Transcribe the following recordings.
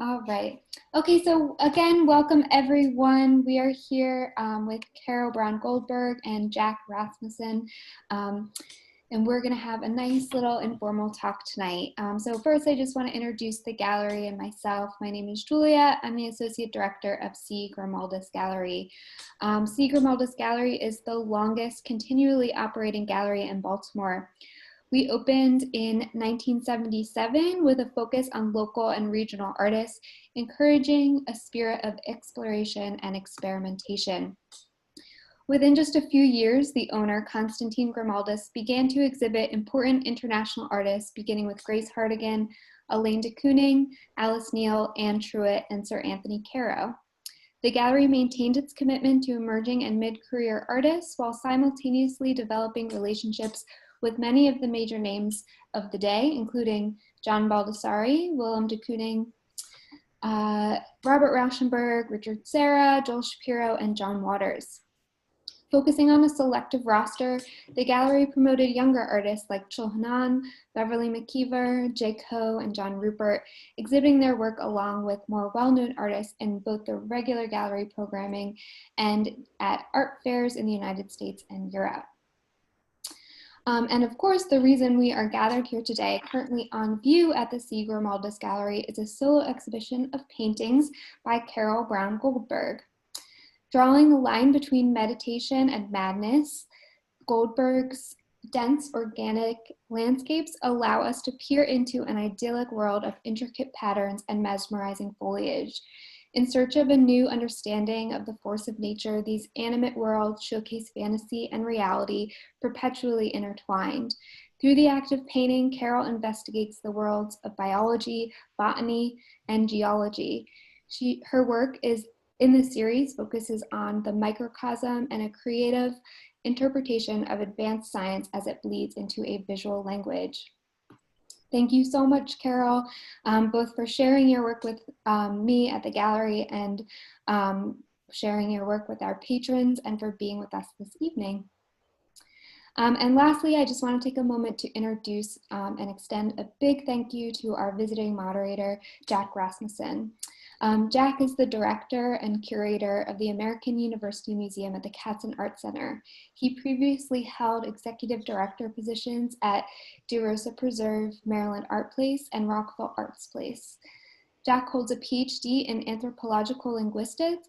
All right. Okay, so again, welcome everyone. We are here with Carol Brown Goldberg and Jack Rasmussen. And we're going to have a nice little informal talk tonight. So first, I just want to introduce the gallery and myself. My name is Julia. I'm the Associate Director of C. Grimaldis Gallery. C. Grimaldis Gallery is the longest continually operating gallery in Baltimore. We opened in 1977 with a focus on local and regional artists, encouraging a spirit of exploration and experimentation. Within just a few years, the owner, Constantine Grimaldis, began to exhibit important international artists, beginning with Grace Hartigan, Elaine de Kooning, Alice Neal, Anne Truitt, and Sir Anthony Caro. The gallery maintained its commitment to emerging and mid-career artists while simultaneously developing relationships with many of the major names of the day, including John Baldessari, Willem de Kooning, Robert Rauschenberg, Richard Serra, Joel Shapiro, and John Waters. Focusing on a selective roster, the gallery promoted younger artists like Chul Hanan, Beverly McKeever, Jay Coe, and John Rupert, exhibiting their work along with more well-known artists in both the regular gallery programming and at art fairs in the United States and Europe. And of course, the reason we are gathered here today, currently on view at the C. Grimaldis Gallery, is a solo exhibition of paintings by Carol Brown Goldberg. Drawing the line between meditation and madness, Goldberg's dense organic landscapes allow us to peer into an idyllic world of intricate patterns and mesmerizing foliage. In search of a new understanding of the force of nature, these animate worlds showcase fantasy and reality, perpetually intertwined. Through the act of painting, Carol investigates the worlds of biology, botany, and geology. Her work in the series focuses on the microcosm and a creative interpretation of advanced science as it bleeds into a visual language. Thank you so much, Carol, both for sharing your work with me at the gallery and sharing your work with our patrons and for being with us this evening. And lastly, I just want to take a moment to introduce and extend a big thank you to our visiting moderator, Jack Rasmussen. Jack is the Director and Curator of the American University Museum at the Katzen Arts Center. He previously held Executive Director positions at DeRosa Preserve, Maryland Art Place, and Rockville Arts Place. Jack holds a PhD in Anthropological Linguistics,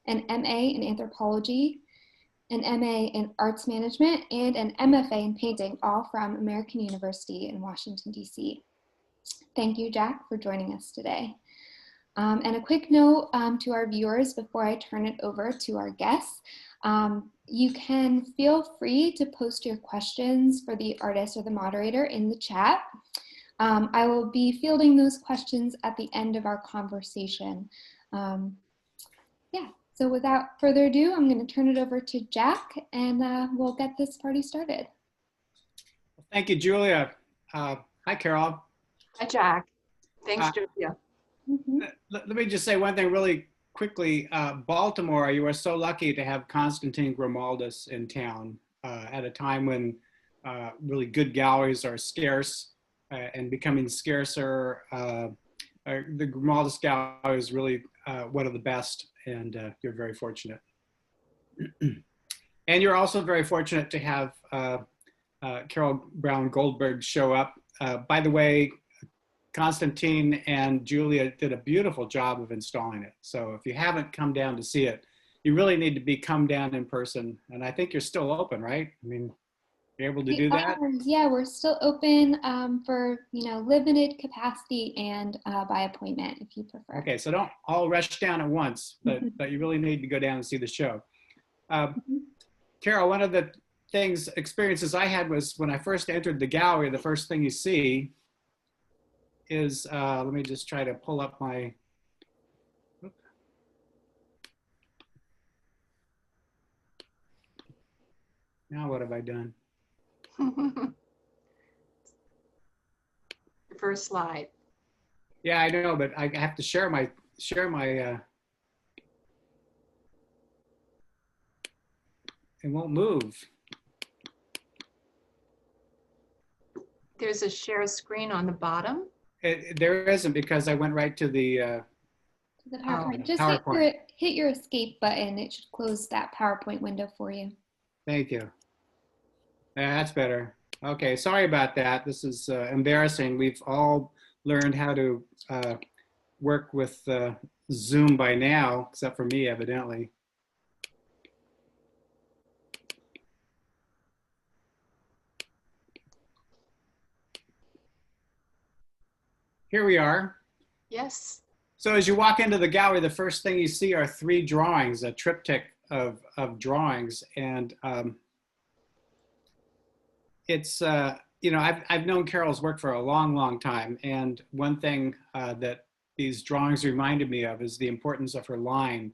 an MA in Anthropology, an MA in Arts Management, and an MFA in Painting, all from American University in Washington, D.C. Thank you, Jack, for joining us today. And a quick note to our viewers before I turn it over to our guests. You can feel free to post your questions for the artist or the moderator in the chat. I will be fielding those questions at the end of our conversation. Yeah, so without further ado, I'm going to turn it over to Jack and we'll get this party started. Thank you, Julia. Hi, Carol. Hi, Jack. Thanks, Julia. Let me just say one thing really quickly. Baltimore, you are so lucky to have Constantine Grimaldis in town at a time when really good galleries are scarce and becoming scarcer. The Grimaldis Gallery is really one of the best, and you're very fortunate. And you're also very fortunate to have Carol Brown Goldberg show up. By the way, Constantine and Julia did a beautiful job of installing it. So if you haven't come down to see it, you really need to come down in person. And I think you're still open, right? I mean, you're able to do that? Yeah, we're still open for, limited capacity and by appointment, if you prefer. Okay, so don't all rush down at once, but you really need to go down and see the show. Carol, one of the experiences I had was when I first entered the gallery, the first thing you see is, let me just try to pull up my, now what have I done? The first slide. Yeah, I know, but I have to share my, it won't move. There's a share screen on the bottom. There isn't, because I went right to the To the PowerPoint. Just PowerPoint. hit your escape button. It should close that PowerPoint window for you. Thank you. That's better. Okay, sorry about that. This is embarrassing. We've all learned how to work with Zoom by now, except for me, evidently. Here we are. Yes. So as you walk into the gallery, the first thing you see are 3 drawings, a triptych of drawings. And it's, you know, I've known Carol's work for a long, long time. And one thing that these drawings reminded me of is the importance of her line,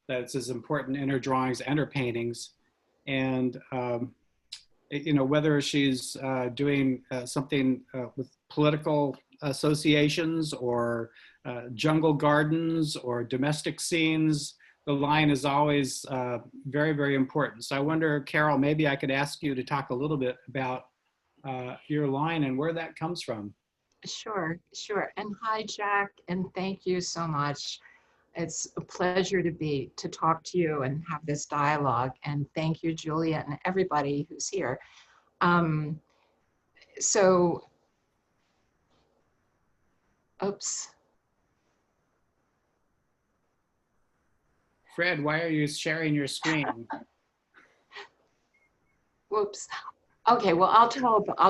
that it's as important in her drawings and her paintings. And, you know, whether she's doing something with political associations or jungle gardens or domestic scenes, the line is always very, very important. So I wonder, Carol, maybe I could ask you to talk a little bit about your line and where that comes from. Sure, sure. And hi, Jack, and thank you so much. It's a pleasure to talk to you and have this dialogue. And thank you, Julia, and everybody who's here. Oops. Fred, why are you sharing your screen? Whoops. Okay, well, I'll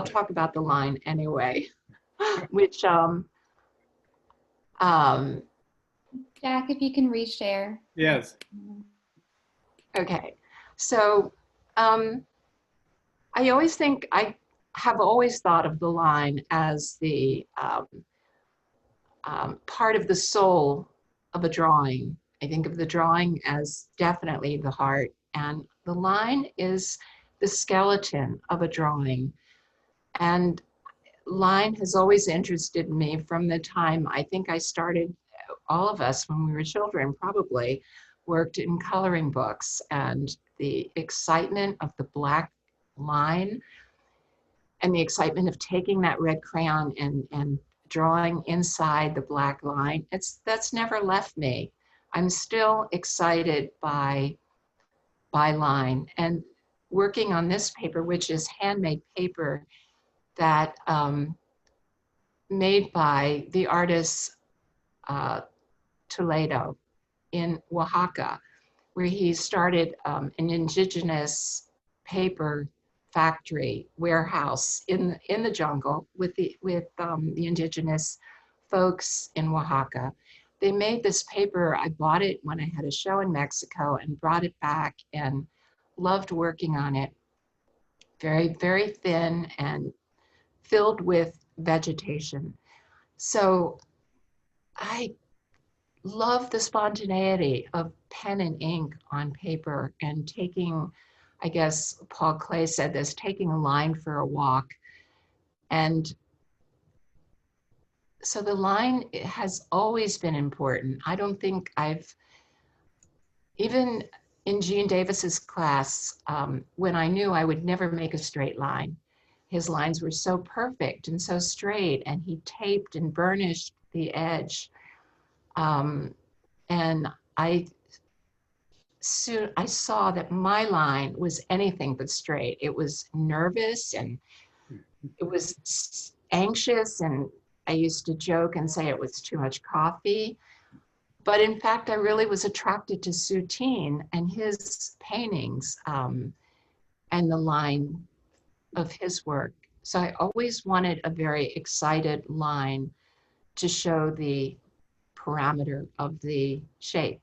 talk about the line anyway, which Jack, if you can reshare. Yes. Okay, so I have always thought of the line as the part of the soul of a drawing. I think of the drawing as definitely the heart, and the line is the skeleton of a drawing. And line has always interested me from the time I think I started, all of us when we were children probably worked in coloring books, and the excitement of the black line and the excitement of taking that red crayon and drawing inside the black line, that's never left me. I'm still excited by line. And working on this paper, which is handmade paper that made by the artist Toledo in Oaxaca, where he started an indigenous paper factory warehouse in the jungle with the indigenous folks in Oaxaca. They made this paper. I bought it when I had a show in Mexico and brought it back and loved working on it. Very, very thin and filled with vegetation. So I love the spontaneity of pen and ink on paper and taking, I guess Paul Klee said this, taking a line for a walk. And so the line has always been important. I don't think even in Gene Davis's class, when I knew I would never make a straight line, his lines were so perfect and so straight, and he taped and burnished the edge. And I saw that my line was anything but straight. It was nervous and it was anxious, and I used to joke and say it was too much coffee. But in fact, I really was attracted to Soutine and his paintings and the line of his work. So I always wanted a very excited line to show the parameter of the shape.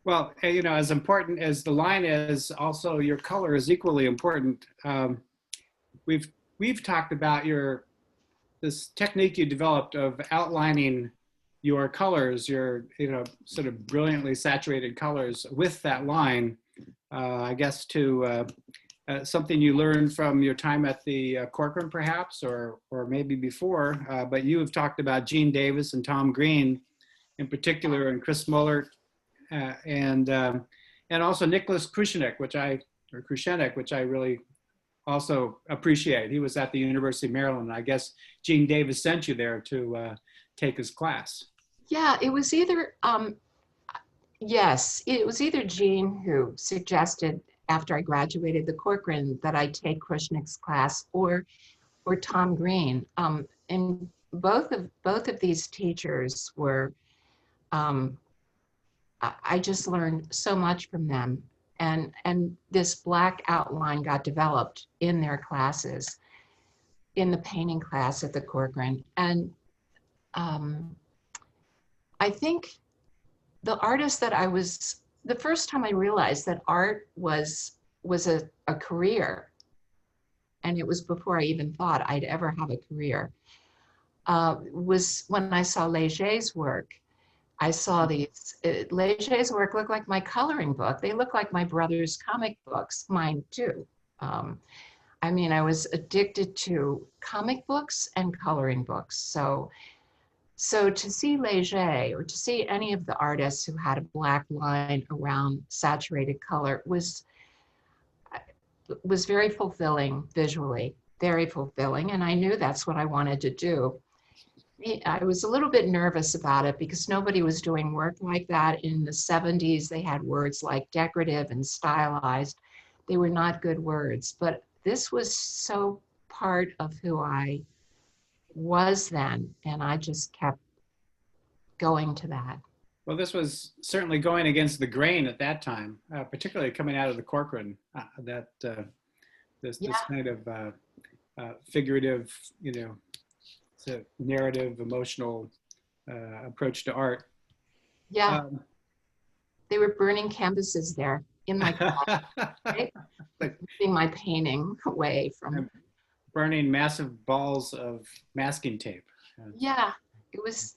Well, you know, as important as the line is, also your color is equally important. We've talked about this technique you developed of outlining your colors, your sort of brilliantly saturated colors with that line. I guess to something you learned from your time at the Corcoran, perhaps, or maybe before. But you have talked about Gene Davis and Tom Green, in particular, and Chris Muller. And also Nicholas Krushenik, which I really also appreciate. He was at the University of Maryland. I guess Gene Davis sent you there to take his class. Yeah, it was either, yes, it was either Gene who suggested after I graduated the Corcoran that I take Krushnik's class, or Tom Green. And both of these teachers were, I just learned so much from them. And this black outline got developed in their classes, in the painting class at the Corcoran. And I think the artist that I was, the first time I realized that art was a career, and it was before I even thought I'd ever have a career, was when I saw Léger's work. I saw these, Léger's work looked like my coloring book. They look like my brother's comic books, mine too. I mean, I was addicted to comic books and coloring books. So to see Léger, or to see any of the artists who had a black line around saturated color was very fulfilling visually, very fulfilling. And I knew that's what I wanted to do. I was a little bit nervous about it because nobody was doing work like that in the 70s. They had words like decorative and stylized. They were not good words, but this was so part of who I was then, and I just kept going to that. Well, this was certainly going against the grain at that time, particularly coming out of the Corcoran, this kind of figurative, it's a narrative, emotional approach to art. Yeah, they were burning canvases there in my class, right? Moving my painting away from. Burning massive balls of masking tape. Yeah, it was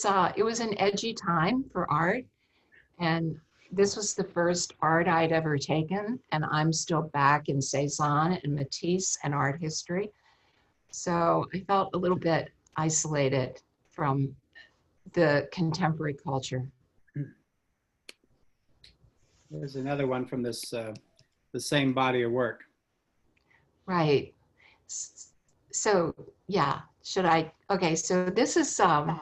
an edgy time for art, and this was the first art I'd ever taken, and I'm still back in Cezanne and Matisse and art history. So I felt a little bit isolated from the contemporary culture. There's another one from this, the same body of work. Right. So yeah, okay, so this is, I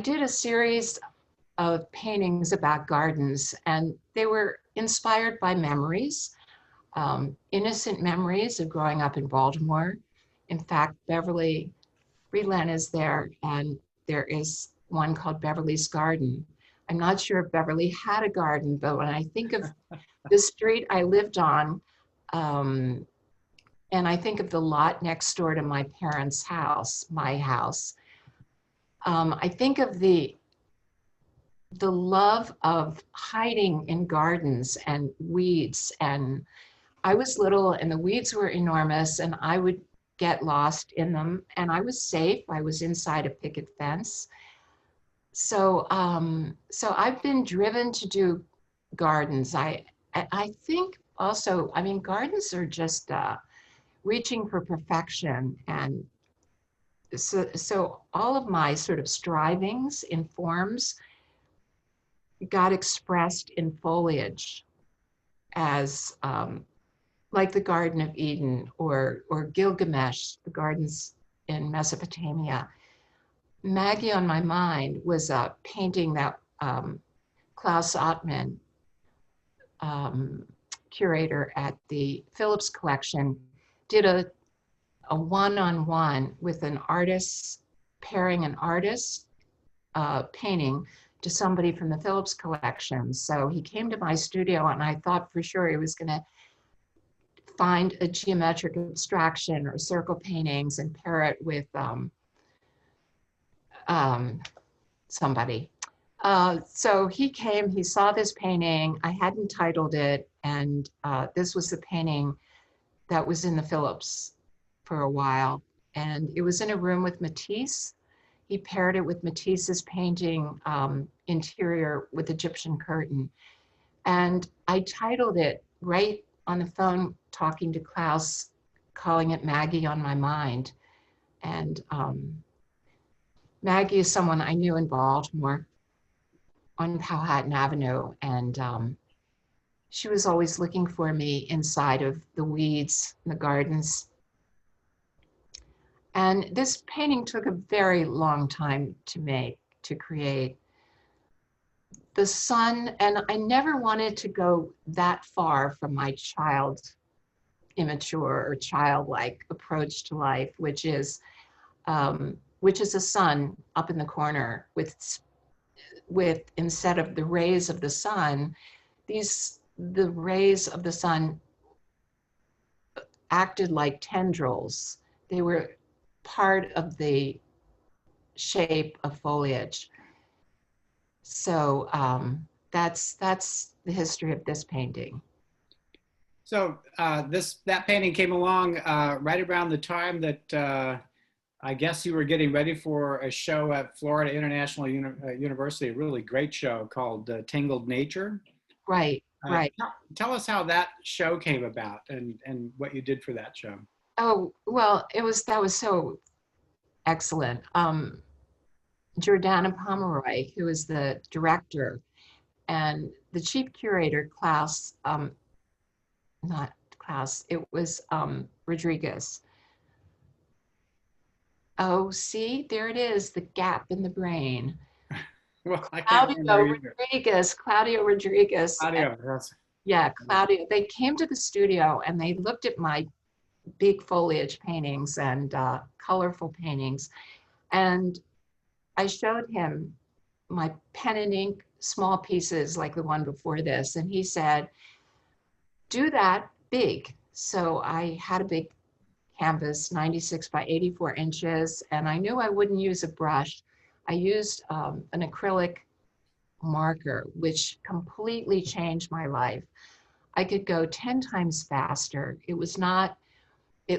did a series of paintings about gardens, and they were inspired by memories. Innocent memories of growing up in Baltimore. In fact, Beverly Freeland is there, and there is one called Beverly's Garden. I'm not sure if Beverly had a garden, but when I think of the street I lived on, and I think of the lot next door to my parents' house, my house, I think of the love of hiding in gardens and weeds. And I was little and the weeds were enormous, and I would get lost in them, and I was safe. I was inside a picket fence. So I've been driven to do gardens. I think also, I mean, gardens are just reaching for perfection. And so all of my sort of strivings in forms got expressed in foliage, as like the Garden of Eden or Gilgamesh, the gardens in Mesopotamia. Maggie on My Mind was a painting that Klaus Ottman, curator at the Phillips Collection, did a one-on-one with an artist, pairing an artist painting to somebody from the Phillips Collection. So he came to my studio, and I thought for sure he was going to find a geometric abstraction or circle paintings and pair it with somebody. So he came, he saw this painting. I hadn't titled it, and this was the painting that was in the Phillips for a while. And it was in a room with Matisse. He paired it with Matisse's painting, Interior with Egyptian Curtain. And I titled it right on the phone, talking to Klaus, calling it Maggie on My Mind. And Maggie is someone I knew in Baltimore on Powhatan Avenue. And she was always looking for me inside of the weeds in the gardens. And this painting took a very long time to make, to create. The sun, and I never wanted to go that far from my immature or childlike approach to life, which is a sun up in the corner with instead of the rays of the sun, the rays of the sun acted like tendrils. They were part of the shape of foliage. So that's the history of this painting. So that painting came along right around the time that I guess you were getting ready for a show at Florida International University, a really great show called Tangled Nature. Right, right. Tell us how that show came about and what you did for that show. Oh, well, that was so excellent. Jordana Pomeroy, who is the director, and the chief curator, it was Rodriguez. Oh, see, there it is, the gap in the brain. Well, I can't Claudio Rodriguez. Claudio, yeah, Claudio. They came to the studio and they looked at my big foliage paintings and colorful paintings. And I showed him my pen and ink small pieces like the one before this. And he said, do that big. So I had a big canvas, 96 by 84 inches. And I knew I wouldn't use a brush. I used an acrylic marker, which completely changed my life. I could go 10 times faster. It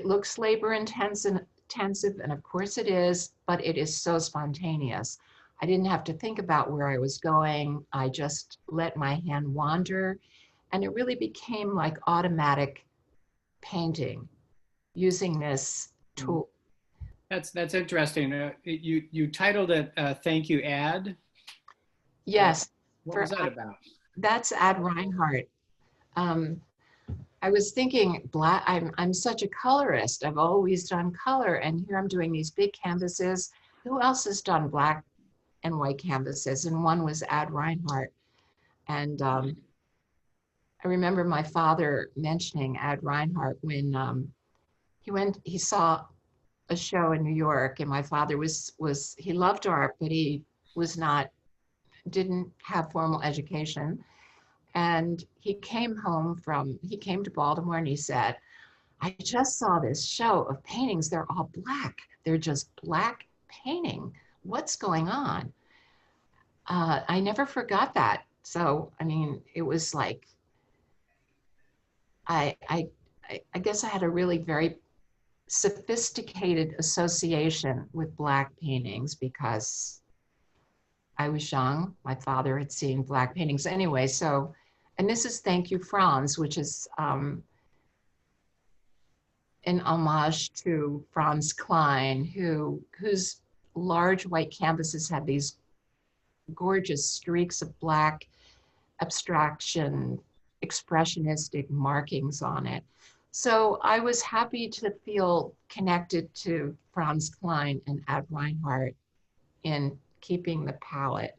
looks labor intensive, and of course it is, but it is so spontaneous. I didn't have to think about where I was going. I just let my hand wander, and it really became like automatic painting using this tool. That's interesting. You titled it "Thank You, Ad." Yes. What was that about? That's Ad Reinhardt. I was thinking, I'm such a colorist. I've always done color, and here I'm doing these big canvases. Who else has done black and white canvases? And one was Ad Reinhardt. And I remember my father mentioning Ad Reinhardt when he saw a show in New York, and my father he loved art, but he didn't have formal education. And he came to Baltimore, and he said, I just saw this show of paintings. They're all black. They're just black painting. What's going on? I never forgot that. So, I mean, it was like, I guess I had a really very sophisticated association with black paintings because I was young. My father had seen black paintings anyway. So, and this is Thank You, Franz, which is an homage to Franz Klein, whose large white canvases had these gorgeous streaks of black abstraction, expressionistic markings on it. So I was happy to feel connected to Franz Klein and Ad Reinhardt in keeping the palette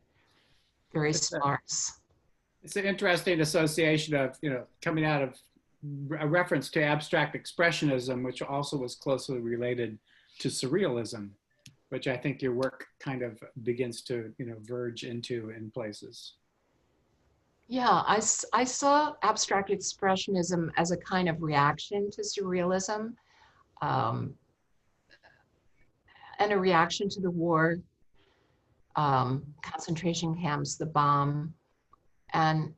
very sparse. It's an interesting association of, coming out of a reference to abstract expressionism, which also was closely related to surrealism, which I think your work kind of begins to, verge into in places. Yeah, I saw abstract expressionism as a kind of reaction to surrealism, and a reaction to the war, concentration camps, the bomb. And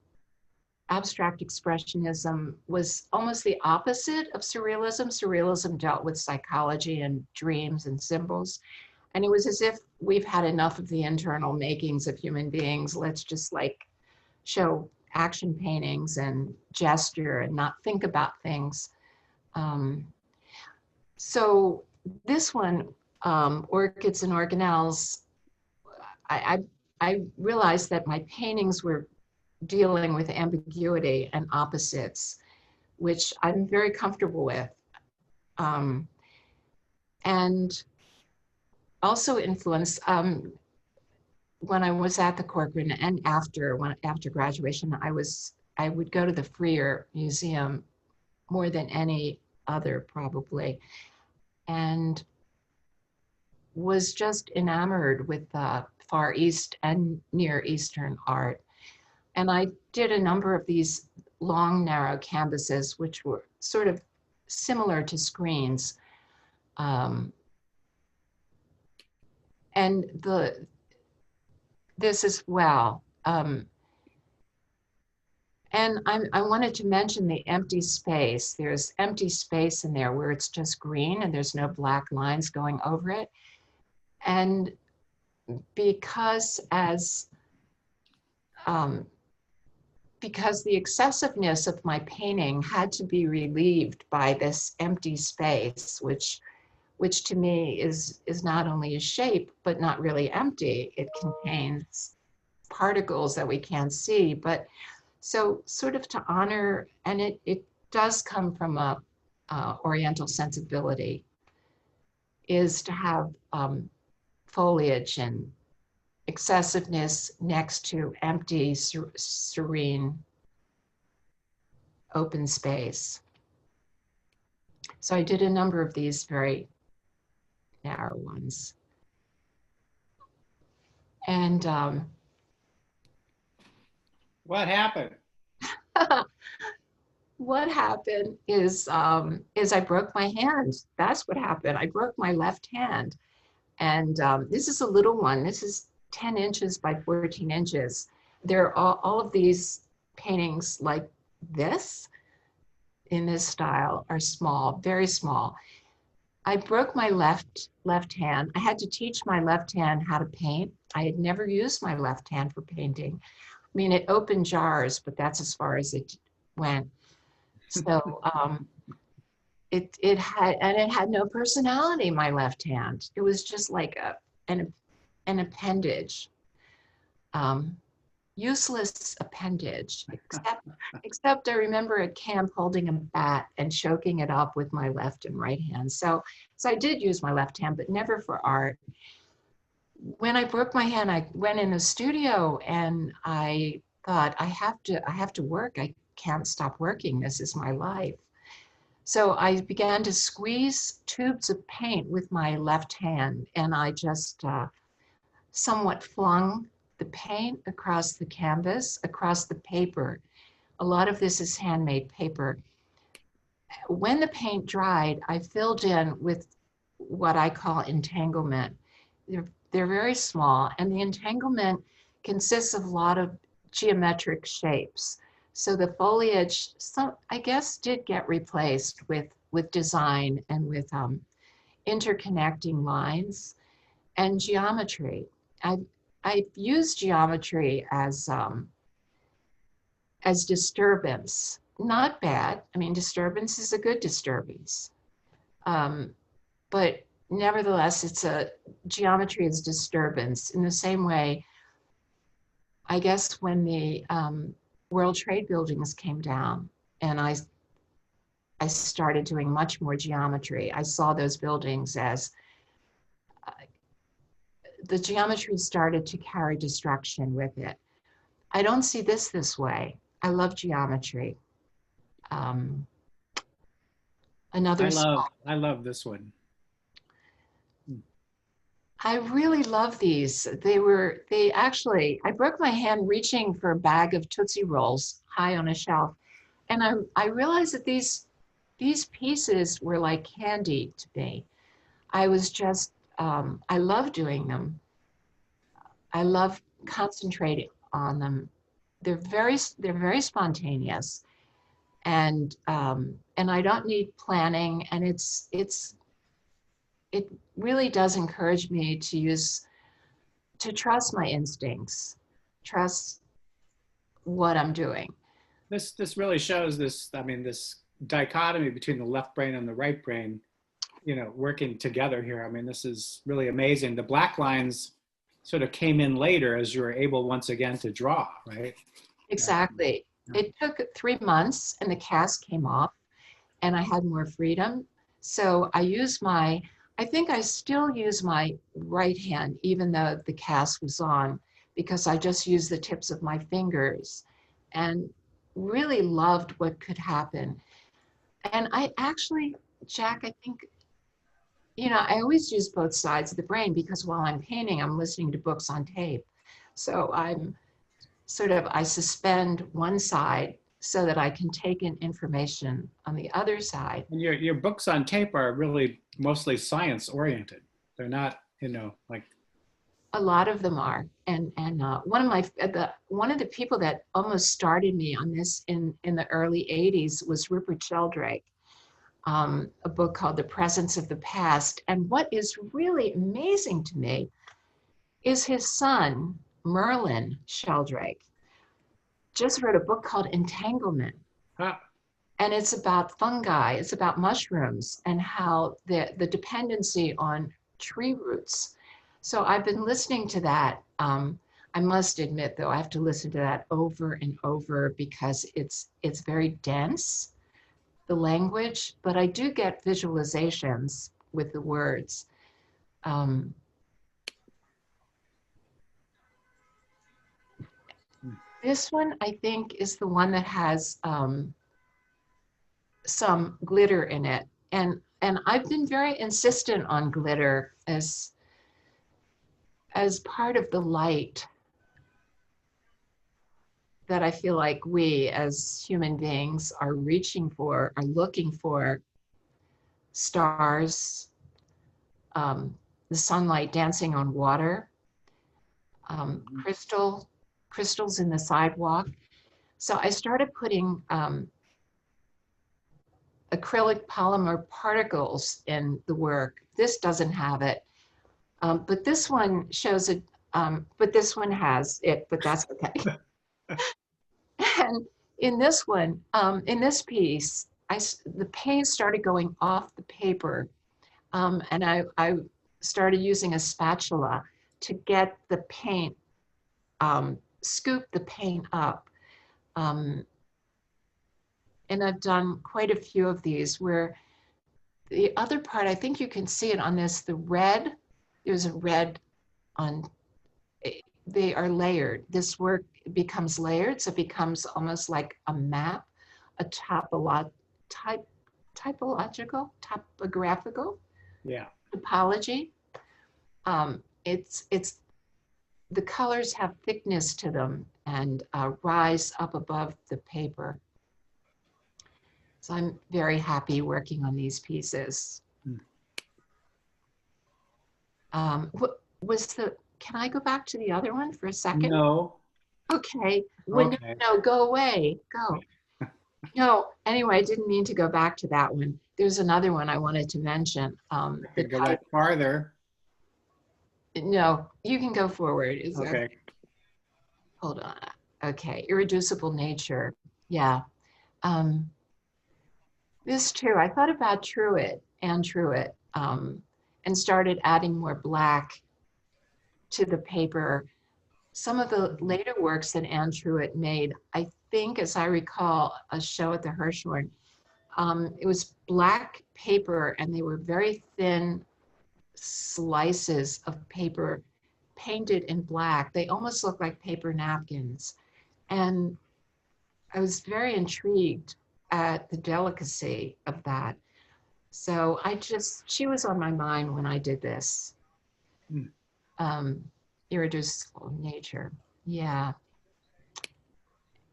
abstract expressionism was almost the opposite of surrealism. Surrealism dealt with psychology and dreams and symbols. And it was as if we've had enough of the internal makings of human beings. Let's just show action paintings and gesture and not think about things. So this one, Orchids and Organelles, I realized that my paintings were dealing with ambiguity and opposites, which I'm very comfortable with. And also influenced when I was at the Corcoran and after graduation, I would go to the Freer Museum more than any other probably, and was just enamored with Far East and Near Eastern art. And I did a number of these long, narrow canvases, which were sort of similar to screens. And this as well. And I wanted to mention the empty space. There's empty space in there where it's just green and there's no black lines going over it. And because the excessiveness of my painting had to be relieved by this empty space, which to me is not only a shape, but not really empty. It contains particles that we can't see, but so sort of to honor, and it does come from a Oriental sensibility, is to have foliage and excessiveness next to empty, serene, open space. So I did a number of these very narrow ones. And what happened? What happened is I broke my hand. That's what happened. I broke my left hand. And this is a little one. This is 10 inches by 14 inches. There are all of these paintings like this in this style are small, very small. I broke my left hand. I had to teach my left hand how to paint. I had never used my left hand for painting. I mean, it opened jars, but that's as far as it went. So it had no personality, my left hand. It was just like an appendage, useless appendage, except I remember at camp holding a bat and choking it up with my left and right hand. So I did use my left hand, but never for art. When I broke my hand, I went in the studio and I thought, I have to work. I can't stop working. This is my life. So I began to squeeze tubes of paint with my left hand, and I just somewhat flung the paint across the canvas, across the paper. A lot of this is handmade paper. When the paint dried, I filled in with what I call entanglement. They're very small, and the entanglement consists of a lot of geometric shapes. So the foliage, I guess, did get replaced with design and with interconnecting lines and geometry. I've used geometry as disturbance. Not bad. I mean, disturbance is a good disturbance. But nevertheless, geometry is disturbance. In the same way, I guess when the World Trade buildings came down and I started doing much more geometry, I saw those buildings as the geometry started to carry destruction with it. I don't see this way. I love geometry. I love this one. I really love these. I broke my hand reaching for a bag of Tootsie Rolls high on a shelf. And I realized that these pieces were like candy to me. I was just, I love doing them. I love concentrating on them. They're very spontaneous. And I don't need planning, and it really does encourage me to trust my instincts, trust what I'm doing. This really shows this dichotomy between the left brain and the right brain, working together here. I mean, this is really amazing. The black lines sort of came in later as you were able once again to draw, right? Exactly. Yeah. It took 3 months and the cast came off and I had more freedom. So I think I still use my right hand, even though the cast was on, because I just used the tips of my fingers and really loved what could happen. And I actually, Jack, I think, I always use both sides of the brain because while I'm painting, I'm listening to books on tape. So I suspend one side so that I can take in information on the other side. And your books on tape are really mostly science oriented. They're not, like. A lot of them are, and one of the people that almost started me on this in the early '80s was Rupert Sheldrake, a book called The Presence of the Past. And what is really amazing to me is his son, Merlin Sheldrake, just wrote a book called Entanglement. Huh. And it's about fungi, it's about mushrooms and how the dependency on tree roots. So I've been listening to that. I must admit, though, I have to listen to that over and over because it's very dense, the language, but I do get visualizations with the words. This one, I think, is the one that has some glitter in it. And I've been very insistent on glitter as part of the light that I feel like we as human beings are reaching for, are looking for. Stars, the sunlight dancing on water, crystals in the sidewalk. So I started putting acrylic polymer particles in the work. This doesn't have it, but this one shows it, but this one has it, but that's okay. And in this one, in this piece, the paint started going off the paper, and I started using a spatula to get the paint, scoop the paint up. And I've done quite a few of these where the other part, I think you can see it on this, the red, there's a red on, they are layered. This work becomes layered, so it becomes almost like a map, a topographical Yeah. topology. It's the colors have thickness to them and rise up above the paper. So I'm very happy working on these pieces. Can I go back to the other one for a second? No. Okay. Okay. No, go away, go. No, anyway, I didn't mean to go back to that one. There's another one I wanted to mention. Go back farther. No, you can go forward. Okay. Hold on. Okay, irreducible nature. Yeah. This too, I thought about Truitt, and started adding more black to the paper. Some of the later works that Anne Truitt made, I think, as I recall, a show at the Hirshhorn, it was black paper and they were very thin slices of paper painted in black. They almost looked like paper napkins. And I was very intrigued at the delicacy of that. So she was on my mind when I did this. Irreducible nature, yeah.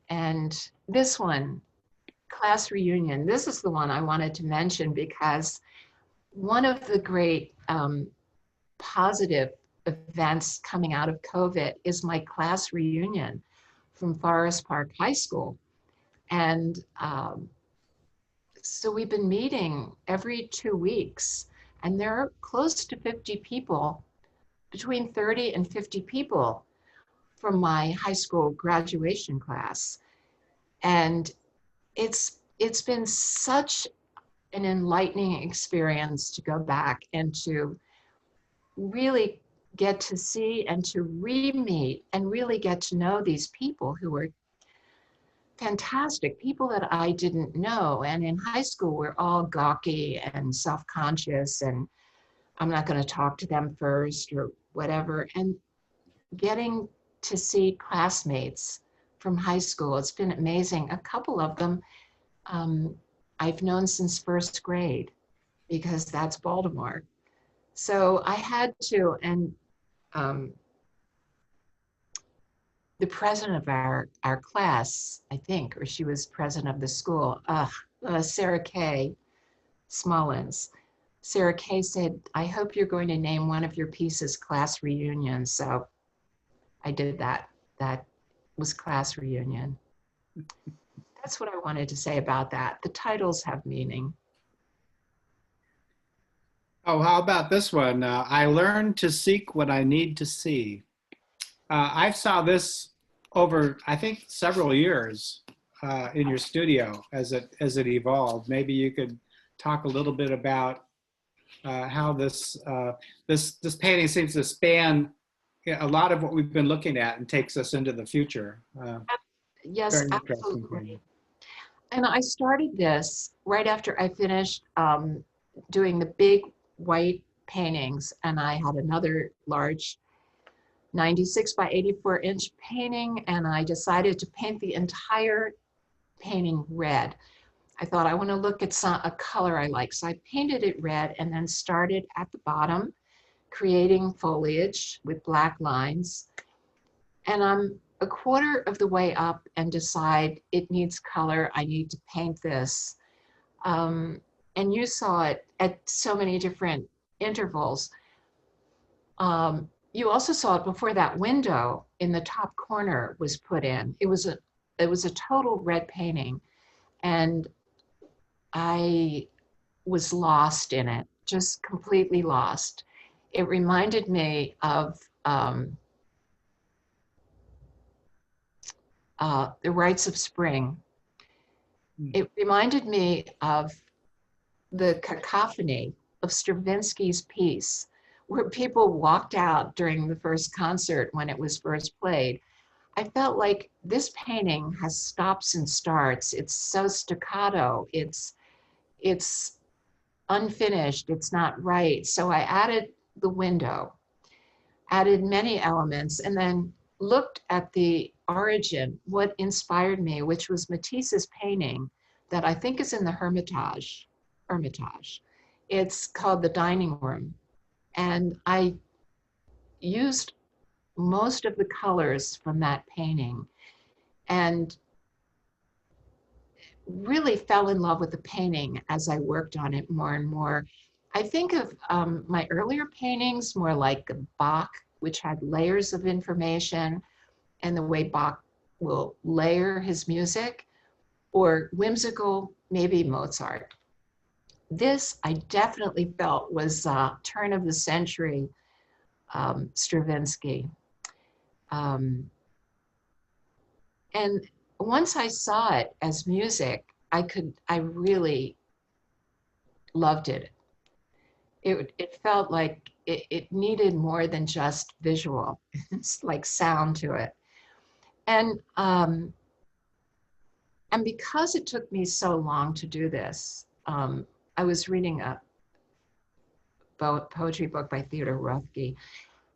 And this one, class reunion, this is the one I wanted to mention because one of the great positive events coming out of COVID is my class reunion from Forest Park High School. And so we've been meeting every 2 weeks, and there are close to 50 people, between 30 and 50 people from my high school graduation class. And it's been such an enlightening experience to go back and to really get to see and to re-meet and really get to know these people who were fantastic people that I didn't know. And in high school, we're all gawky and self-conscious, and I'm not going to talk to them first or whatever. And getting to see classmates from high school, it's been amazing. A couple of them I've known since first grade, because that's Baltimore. So I had to, and the president of our class, I think, or she was president of the school, Sarah Kay Smullins. Sarah Kay said, I hope you're going to name one of your pieces Class Reunion. So I did that. That was Class Reunion. That's what I wanted to say about that. The titles have meaning. Oh, how about this one? I learned to seek what I need to see. I saw this over, I think, several years in your studio as it evolved. Maybe you could talk a little bit about how this painting seems to span a lot of what we've been looking at and takes us into the future. Yes, Very interesting absolutely. painting. And I started this right after I finished doing the big white paintings, and I had another large 96 by 84 inch painting, and I decided to paint the entire painting red. I thought I want to look at a color I like. So I painted it red and then started at the bottom, creating foliage with black lines. And I'm a quarter of the way up and decide it needs color. I need to paint this. And you saw it at so many different intervals. You also saw it before that window in the top corner was put in. It was a total red painting, and I was lost in it, just completely lost. It reminded me of the rites of spring. It reminded me of the cacophony of Stravinsky's piece, where people walked out during the first concert when it was first played. I felt like this painting has stops and starts. It's so staccato. It's unfinished. It's not right. So I added the window, added many elements, and then looked at the origin, what inspired me, which was Matisse's painting that I think is in the Hermitage. It's called The Dining Room. And I used most of the colors from that painting and really fell in love with the painting as I worked on it more and more. I think of my earlier paintings more like Bach, which had layers of information, and the way Bach will layer his music, or whimsical, maybe Mozart. This I definitely felt was turn of the century Stravinsky. And once I saw it as music, I really loved it. It felt like it needed more than just visual. It's like sound to it. And because it took me so long to do this, I was reading a poetry book by Theodore Roethke,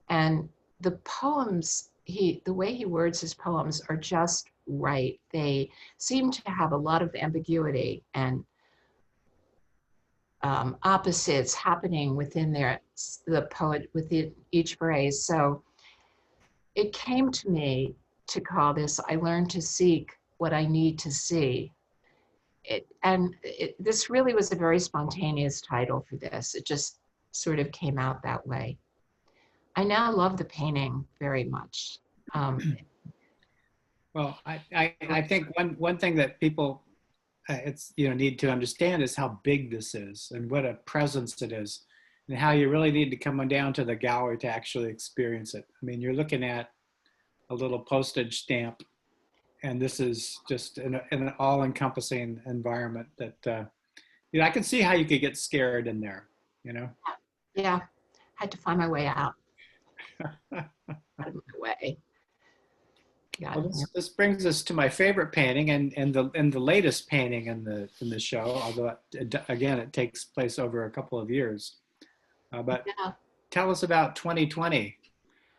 and the poems, the way he words his poems are just right. They seem to have a lot of ambiguity and opposites happening within the poet within each phrase. So it came to me to call this, I learned to seek what I need to see. This really was a very spontaneous title for this. It just sort of came out that way. I now love the painting very much. Well, I think one thing that people need to understand is how big this is and what a presence it is, and how you really need to come on down to the gallery to actually experience it. I mean, you're looking at a little postage stamp, and this is just an all-encompassing environment that I can see how you could get scared in there. Yeah, had to find my way out. Out of my way. got Well, here. this brings us to my favorite painting and the latest painting in the show, although again it takes place over a couple of years. But Yeah. tell us about 2020.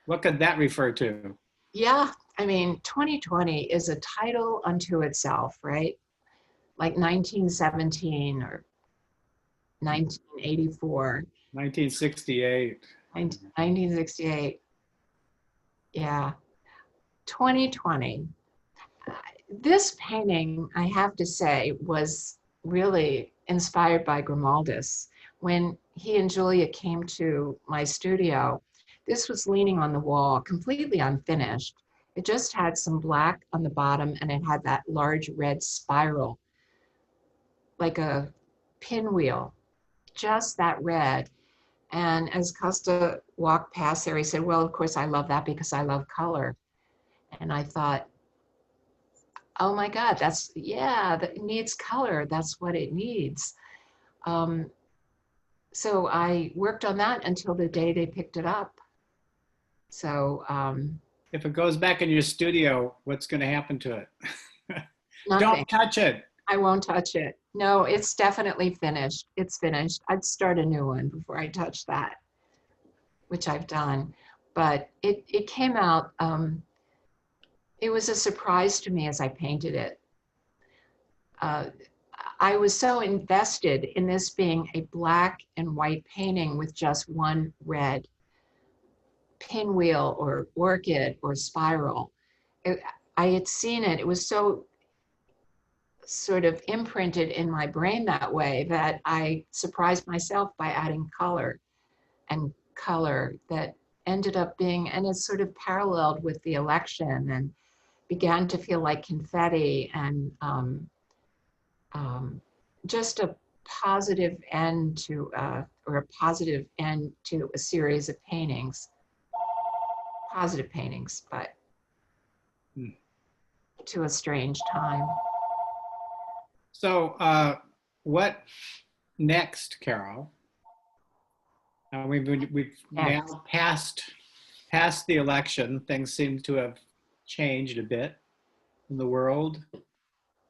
What could that refer to? Yeah, I mean, 2020 is a title unto itself, right? Like 1917 or 1984, 1968. 1968. Yeah, 2020. This painting, I have to say, was really inspired by Grimaldis. When he and Julia came to my studio, this was leaning on the wall, completely unfinished. It just had some black on the bottom and it had that large red spiral, like a pinwheel, just that red. And as Costa walked past there, he said, well, of course, I love that because I love color. And I thought, oh my God, yeah, that needs color. That's what it needs. Um, so I worked on that until the day they picked it up. So If it goes back in your studio, what's going to happen to it? nothing. Don't touch it. I won't touch it. No, it's definitely finished. It's finished. I'd start a new one before I touch that, which I've done. But it came out, it was a surprise to me as I painted it. I was so invested in this being a black and white painting with just one red pinwheel or orchid or spiral. I had seen it. It was so sort of imprinted in my brain that way that I surprised myself by adding color and color that ended up being, and it's sort of paralleled with the election and began to feel like confetti and just a positive end to, or a positive end to a series of paintings, positive paintings, but to a strange time. So what next, Carol? We've now passed the election. Things seem to have changed a bit in the world.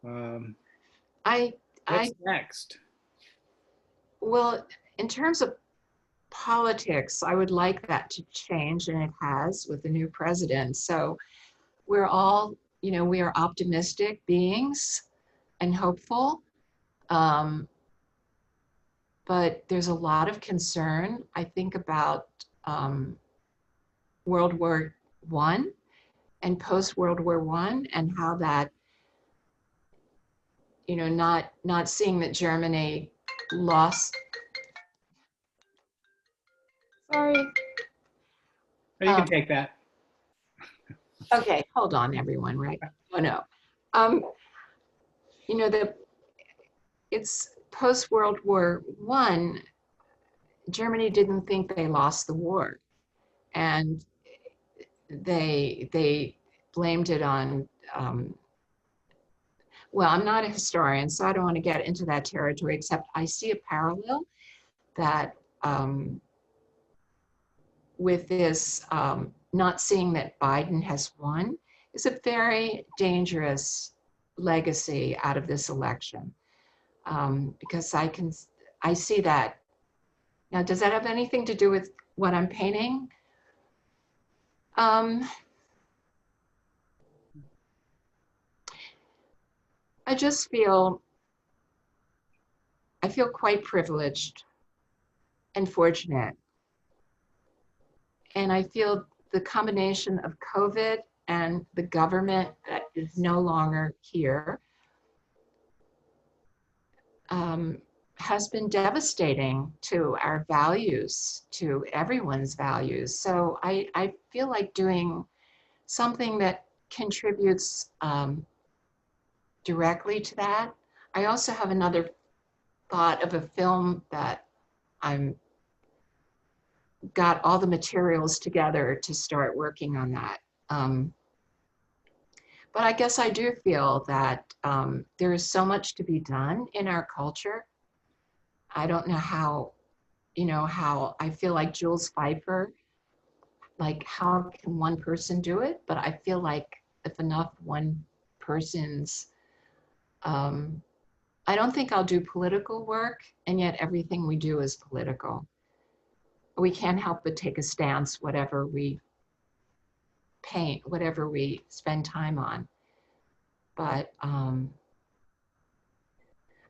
What's next? Well, in terms of politics, I would like that to change, and it has with the new president. So we're all, we are optimistic beings and hopeful. But there's a lot of concern. I think about World War I and post-World War I and how that, not seeing that Germany lost. Sorry. Oh, you can take that. Okay, hold on, everyone, right? Oh, no. It's post-World War I, Germany didn't think they lost the war. And they blamed it on, well, I'm not a historian, so I don't want to get into that territory, except I see a parallel that with this not seeing that Biden has won is a very dangerous legacy out of this election. Because I see that. Now, does that have anything to do with what I'm painting? I just feel quite privileged and fortunate. And I feel the combination of COVID and the government that is no longer here has been devastating to our values, to everyone's values. So I feel like doing something that contributes directly to that. I also have another thought of a film that I'm got all the materials together to start working on that. But I guess I do feel that there is so much to be done in our culture. I don't know how, how I feel like Jules Pfeiffer, like how can one person do it? But I feel like if enough one person's, I don't think I'll do political work, and yet everything we do is political. We can't help but take a stance, whatever we paint, whatever we spend time on. But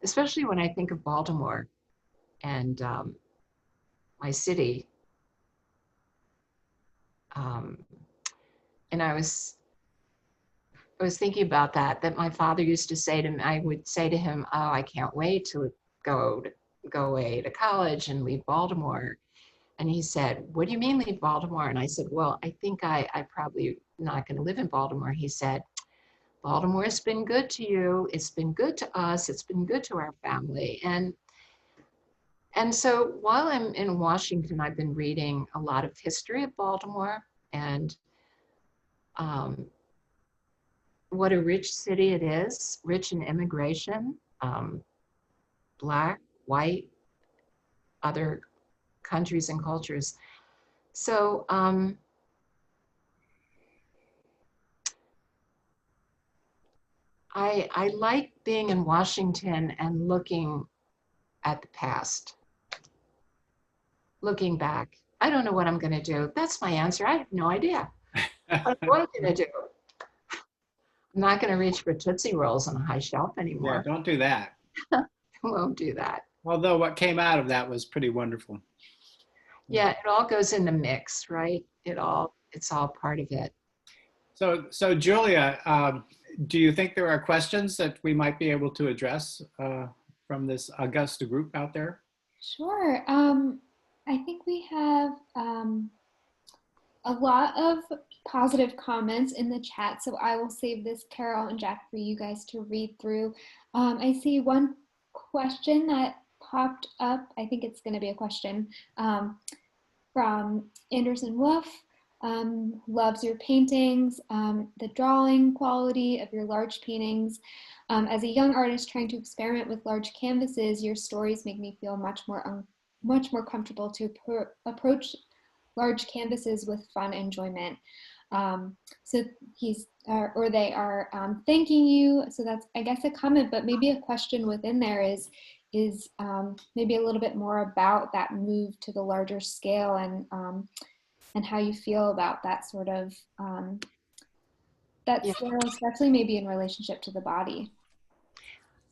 especially when I think of Baltimore and my city, and I was thinking about that my father used to say to me, I would say to him, oh, I can't wait to go away to college and leave Baltimore. And he said, what do you mean leave Baltimore? And I said, well, I think I probably not going to live in Baltimore. He said, Baltimore's been good to you. It's been good to us. It's been good to our family. And so while I'm in Washington, I've been reading a lot of history of Baltimore and what a rich city it is, rich in immigration, Black, white, other countries and cultures. So I like being in Washington and looking at the past, looking back. I don't know what I'm going to do. That's my answer. I have no idea what I'm going to do. I'm not going to reach for Tootsie Rolls on a high shelf anymore. Yeah, don't do that. I won't do that. Although what came out of that was pretty wonderful. Yeah, it all goes in the mix, right? It's all part of it. So Julia, do you think there are questions that we might be able to address from this Augusta group out there? Sure. I think we have a lot of positive comments in the chat, so I will save this, Carol and Jack, for you guys to read through. I see one question that popped up. I think it's going to be a question from Anderson Wolf. Loves your paintings, the drawing quality of your large paintings. As a young artist trying to experiment with large canvases, your stories make me feel much more comfortable to approach large canvases with fun enjoyment. So they are thanking you. So that's, I guess, a comment, but maybe a question within there is maybe a little bit more about that move to the larger scale and how you feel about that sort of scale, especially maybe in relationship to the body.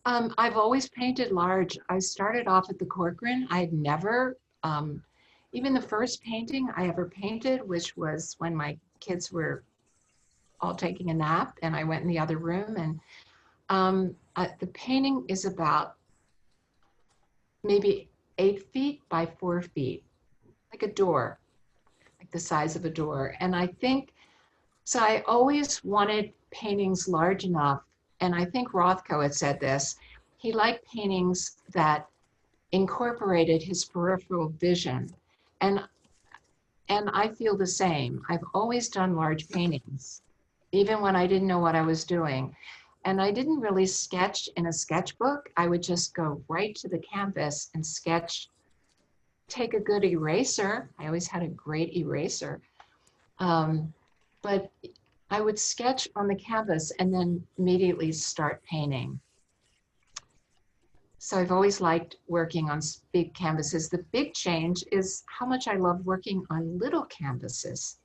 I've always painted large. I started off at the Corcoran. I'd never, even the first painting I ever painted, which was when my kids were all taking a nap and I went in the other room, and the painting is about maybe 8 feet by 4 feet, like a door, like the size of a door. And I think, so I always wanted paintings large enough, and I think Rothko had said this, he liked paintings that incorporated his peripheral vision. And I feel the same. I've always done large paintings, even when I didn't know what I was doing. And I didn't really sketch in a sketchbook. I would just go right to the canvas and sketch, take a good eraser. I always had a great eraser. But I would sketch on the canvas and then immediately start painting. So I've always liked working on big canvases. The big change is how much I love working on little canvases.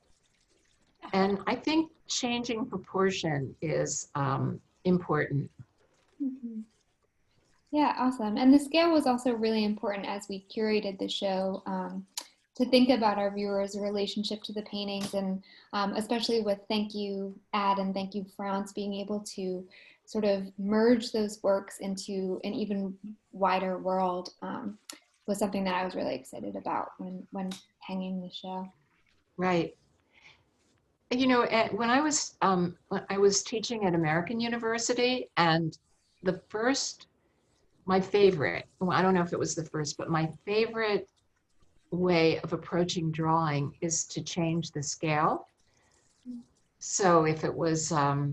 And I think changing proportion is important. Mm-hmm. Yeah, awesome. And the scale was also really important as we curated the show, to think about our viewers' relationship to the paintings, and especially with Thank You, Ad, and Thank You, France, being able to sort of merge those works into an even wider world was something that I was really excited about when hanging the show. Right. You know, when I was teaching at American University, and my favorite, well, I don't know if it was the first, but my favorite way of approaching drawing is to change the scale. So if it was the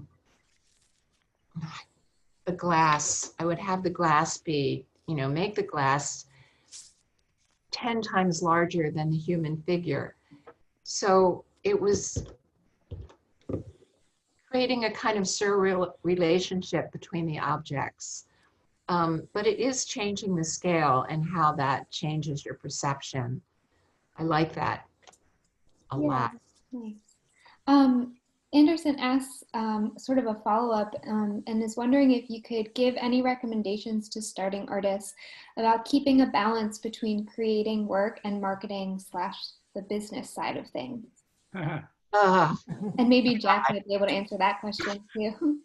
glass, I would have the glass be, make the glass 10 times larger than the human figure. So it was creating a kind of surreal relationship between the objects. But it is changing the scale and how that changes your perception. I like that a lot. Nice. Anderson asks sort of a follow-up and is wondering if you could give any recommendations to starting artists about keeping a balance between creating work and marketing / the business side of things. And maybe Jack might be able to answer that question too.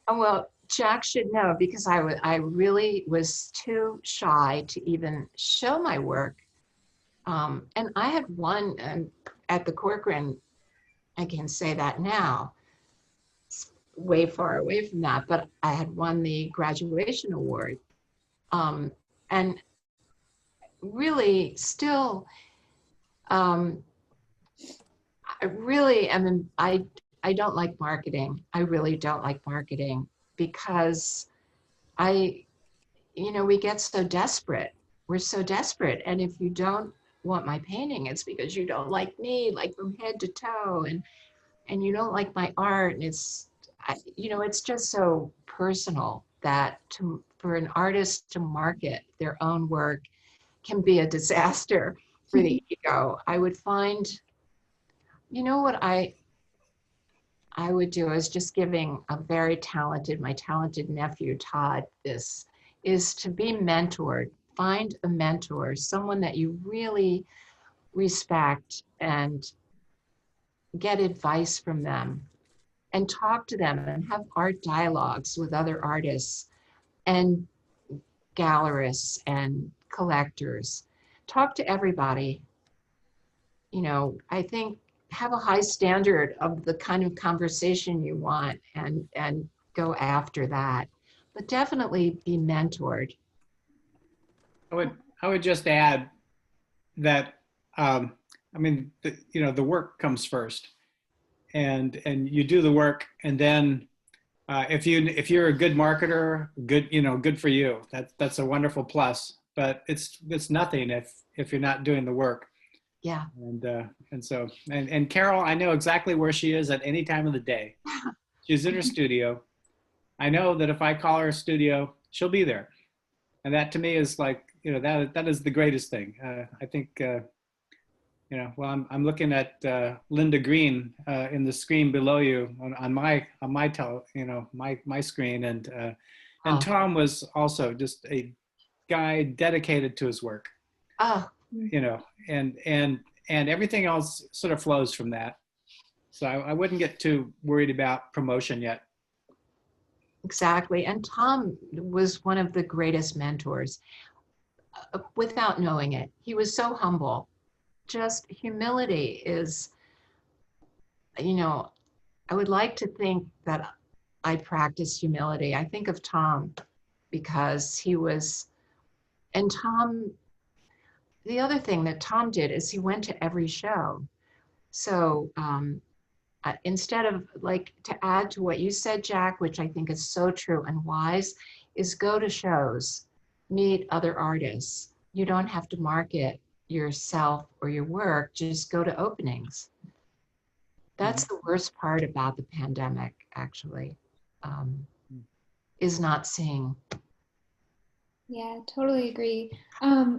Well, Jack should know because I really was too shy to even show my work. And I had won at the Corcoran, I can say that now, it's way far away from that, but I had won the graduation award. And really still, I really am, I don't like marketing. I really don't like marketing because we get so desperate. We're so desperate. And if you don't want my painting, it's because you don't like me, like from head to toe, and you don't like my art. And it's just so personal that for an artist to market their own work can be a disaster for the ego. I would find, what I would do is just giving my talented nephew, Todd, this is to be mentored. Find a mentor, someone that you really respect, and get advice from them and talk to them and have art dialogues with other artists and gallerists and collectors. Talk to everybody. I think have a high standard of the kind of conversation you want and go after that, but definitely be mentored. I would just add that the work comes first, and you do the work, and then if you're a good marketer, good for you. That's a wonderful plus. But it's nothing if you're not doing the work. Yeah. And Carol, I know exactly where she is at any time of the day. She's in her studio. I know that if I call her studio, she'll be there. And that to me is like, that is the greatest thing. I think, well, I'm looking at Linda Green in the screen below you on my screen, and Tom was also just a guy dedicated to his work. And everything else sort of flows from that. So I wouldn't get too worried about promotion yet. Exactly. And Tom was one of the greatest mentors without knowing it. He was so humble. Just humility is, I would like to think that I practice humility. I think of Tom because the other thing that Tom did is he went to every show. So instead of to add to what you said, Jack, which I think is so true and wise, is go to shows, meet other artists. You don't have to market yourself or your work, just go to openings. That's the worst part about the pandemic, actually, is not seeing. Yeah, totally agree.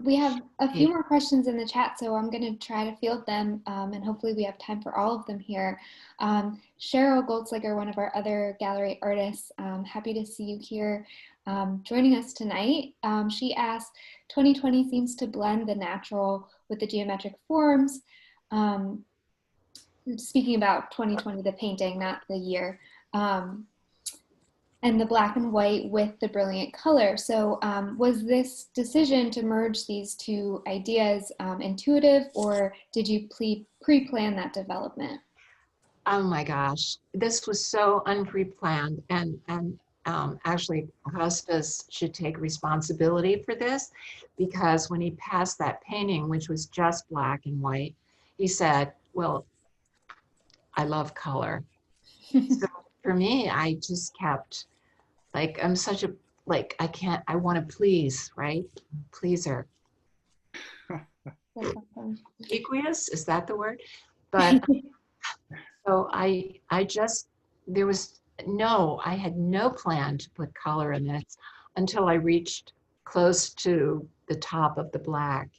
We have a few more questions in the chat, so I'm going to try to field them, and hopefully we have time for all of them here. Cheryl Goldberg, one of our other gallery artists, happy to see you here joining us tonight. She asked, 2020 seems to blend the natural with the geometric forms. Speaking about 2020, the painting, not the year. And the black and white with the brilliant color. So was this decision to merge these two ideas intuitive, or did you pre-plan that development? Oh my gosh, this was so unpre-planned, and actually Augustus should take responsibility for this, because when he passed that painting, which was just black and white, he said, well, I love color. So for me, I just kept, I'm such a, I want to please, right? Pleaser. Equus, is that the word? But so I just I had no plan to put color in this until I reached close to the top of the black.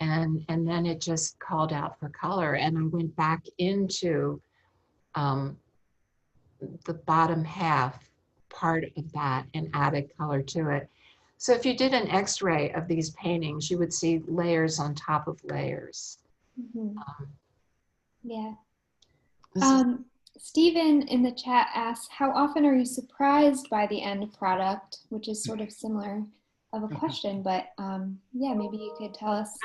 And then it just called out for color. And I went back into the bottom half part of that and added color to it. So if you did an X-ray of these paintings, you would see layers on top of layers. Mm-hmm. Yeah. Is, Stephen in the chat asks, how often are you surprised by the end product? Which is sort of similar of a question, but yeah, maybe you could tell us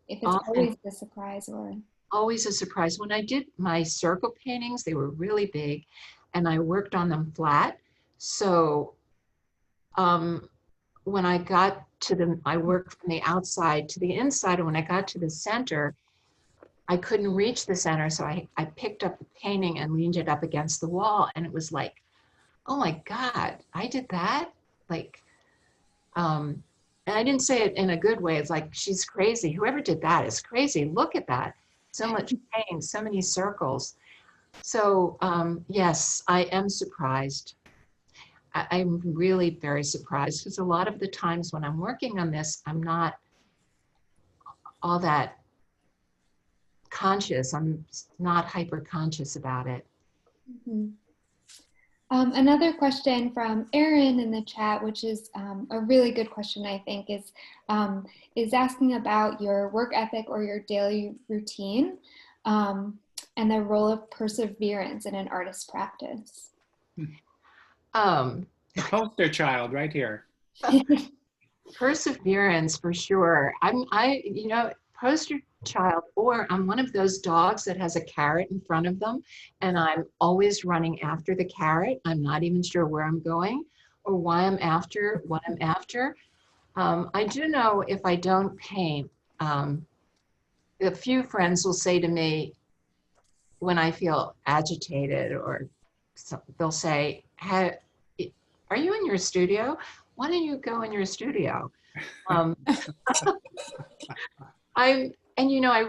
if it's always a surprise or... Always a surprise. When I did my circle paintings, they were really big and I worked on them flat. So when I got to them, I worked from the outside to the inside. And when I got to the center, I couldn't reach the center. So I picked up the painting and leaned it up against the wall. And it was like, oh my God, I did that? Like, and I didn't say it in a good way. It's like, she's crazy. Whoever did that is crazy. Look at that. So much paint, so many circles. So yes, I am surprised. I'm really very surprised because a lot of the times when I'm working on this, I'm not all that conscious. I'm not hyper conscious about it. Mm-hmm. Another question from Erin in the chat, which is a really good question, I think, is asking about your work ethic or your daily routine and the role of perseverance in an artist's practice. The poster child right here. Perseverance for sure. Poster child, or I'm one of those dogs that has a carrot in front of them and I'm always running after the carrot. I'm not even sure where I'm going or why I'm after what I'm after. I do know if I don't paint, a few friends will say to me when I feel agitated, or they'll say, are you in your studio? Why don't you go in your studio? I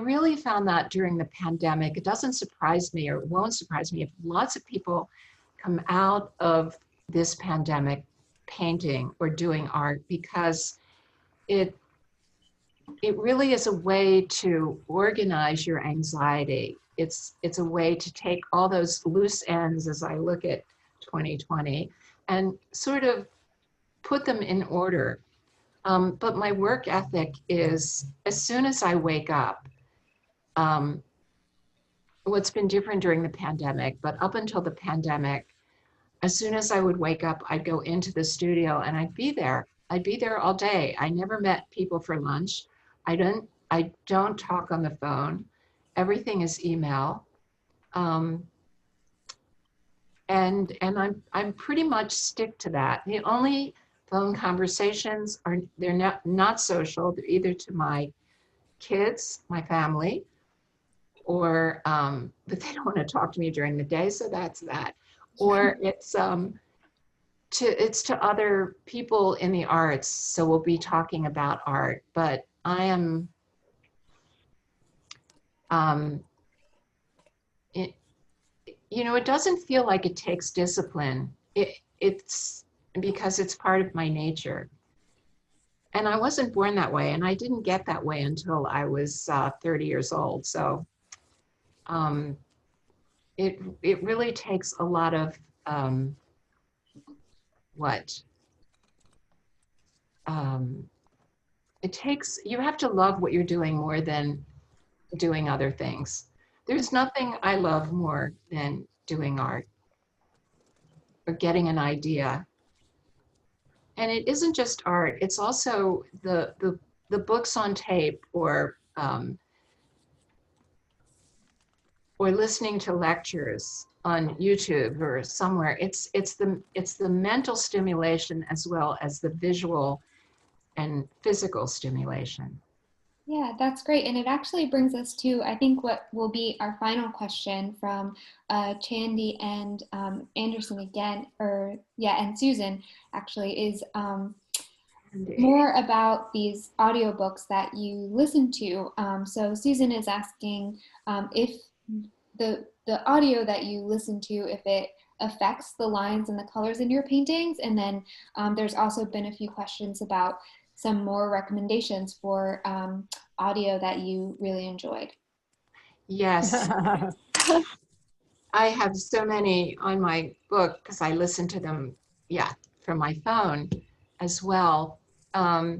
really found that during the pandemic. It doesn't surprise me, or it won't surprise me, if lots of people come out of this pandemic painting or doing art, because it really is a way to organize your anxiety. It's a way to take all those loose ends as I look at 2020 and sort of put them in order. But my work ethic is, as soon as I wake up, what's been different during the pandemic, but up until the pandemic, as soon as I would wake up, I'd go into the studio and I'd be there. I'd be there all day. I never met people for lunch. I don't talk on the phone. Everything is email. And I'm pretty much stick to that. The only phone conversations they're not social. They're either to my kids, my family, or but they don't want to talk to me during the day, so that's that. Or it's to other people in the arts, so we'll be talking about art. But I am it doesn't feel like it takes discipline. It's because it's part of my nature. And I wasn't born that way, and I didn't get that way until I was 30 years old. So it really takes a lot of you have to love what you're doing more than doing other things. There's nothing I love more than doing art or getting an idea. And it isn't just art, it's also the books on tape, or listening to lectures on YouTube or somewhere. It's the mental stimulation as well as the visual and physical stimulation. Yeah, that's great. And it actually brings us to, I think, what will be our final question from Chandy and Anderson again, and Susan actually, is more about these audiobooks that you listen to. So Susan is asking if the audio that you listen to, if it affects the lines and the colors in your paintings. And then there's also been a few questions about some more recommendations for audio that you really enjoyed. Yes. I have so many on my book because I listen to them, yeah, from my phone as well. Oh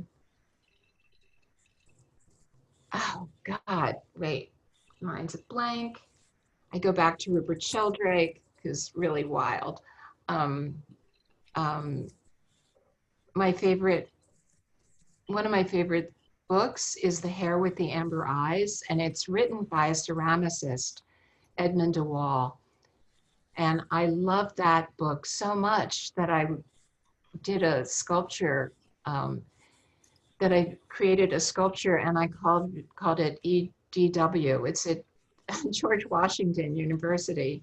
God, wait, mine's a blank. I go back to Rupert Sheldrake, who's really wild. My favorite, one of my favorite books is The Hare with the Amber Eyes, and it's written by a ceramicist, Edmund de Waal. And I love that book so much that I did a sculpture, that I created a sculpture, and I called it EDW. It's at George Washington University,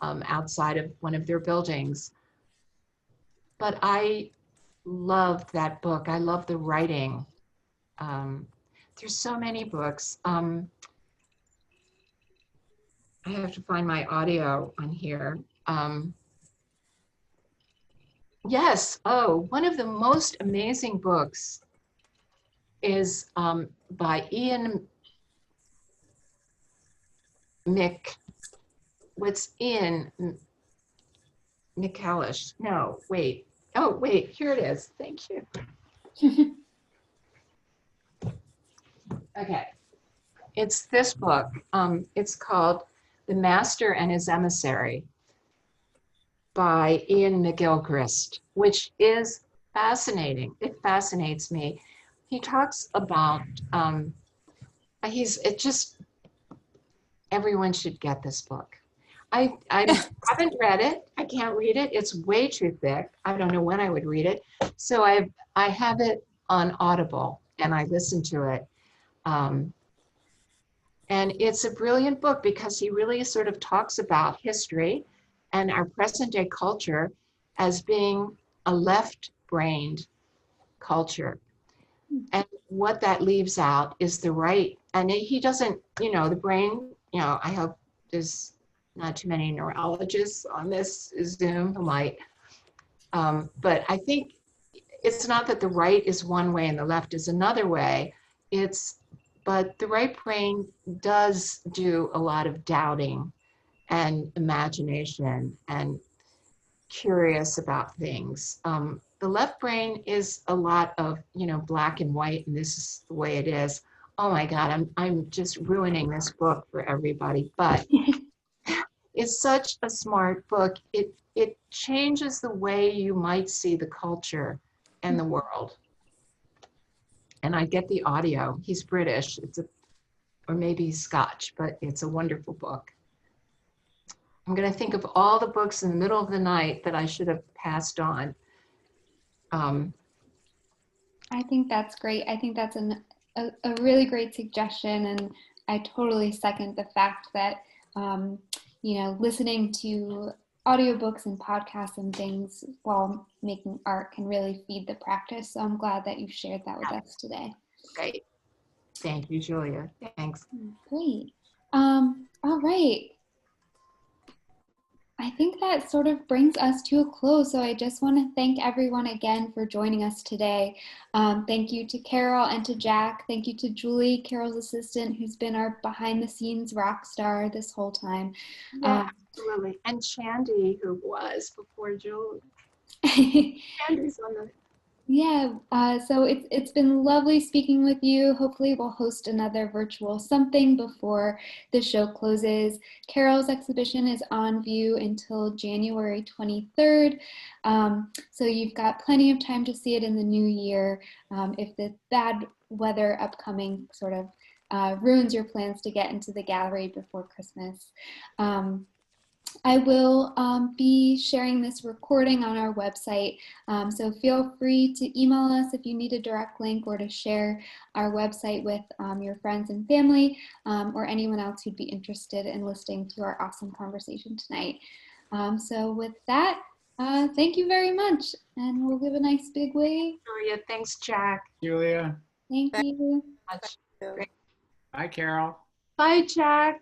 outside of one of their buildings. But I loved that book. I love the writing. There's so many books. I have to find my audio on here. Yes, oh, one of the most amazing books is by Ian McCallish. No, wait. Oh, wait, here it is. Thank you. Okay, it's this book. It's called The Master and His Emissary by Ian McGilchrist, which is fascinating. It fascinates me. He talks about, everyone should get this book. I haven't read it. I can't read it. It's way too thick. I don't know when I would read it. So I have it on Audible and I listen to it. And it's a brilliant book because he really sort of talks about history and our present day culture as being a left-brained culture. And what that leaves out is the right. And he doesn't, the brain, I hope there's not too many neurologists on this Zoom who might. But I think it's not that the right is one way and the left is another way. But the right brain does do a lot of doubting and imagination and curious about things. The left brain is a lot of, black and white, and this is the way it is. Oh my God, I'm just ruining this book for everybody, but it's such a smart book. It changes the way you might see the culture and the world. And I get the audio. He's British. Or maybe he's Scotch, but it's a wonderful book. I'm going to think of all the books in the middle of the night that I should have passed on. I think that's great. I think that's a really great suggestion, and I totally second the fact that listening to audiobooks and podcasts and things while making art can really feed the practice. So I'm glad that you shared that with us today. Great. Thank you, Julia. Thanks. Great. All right. I think that sort of brings us to a close. So I just want to thank everyone again for joining us today. Thank you to Carol and to Jack. Thank you to Julie, Carol's assistant, who's been our behind the scenes rock star this whole time. Yeah, absolutely. And Shandy, who was before Julie. Shandy's on the... Yeah, so it's been lovely speaking with you. Hopefully we'll host another virtual something before the show closes. Carol's exhibition is on view until January 23rd. So you've got plenty of time to see it in the new year. If the bad weather upcoming sort of ruins your plans to get into the gallery before Christmas. I will be sharing this recording on our website, so feel free to email us if you need a direct link or to share our website with your friends and family or anyone else who'd be interested in listening to our awesome conversation tonight. So with that, thank you very much, and we'll give a nice big wave. Julia, thanks, Jack. Julia. Thank you. Much. Bye, Carol. Bye, Jack.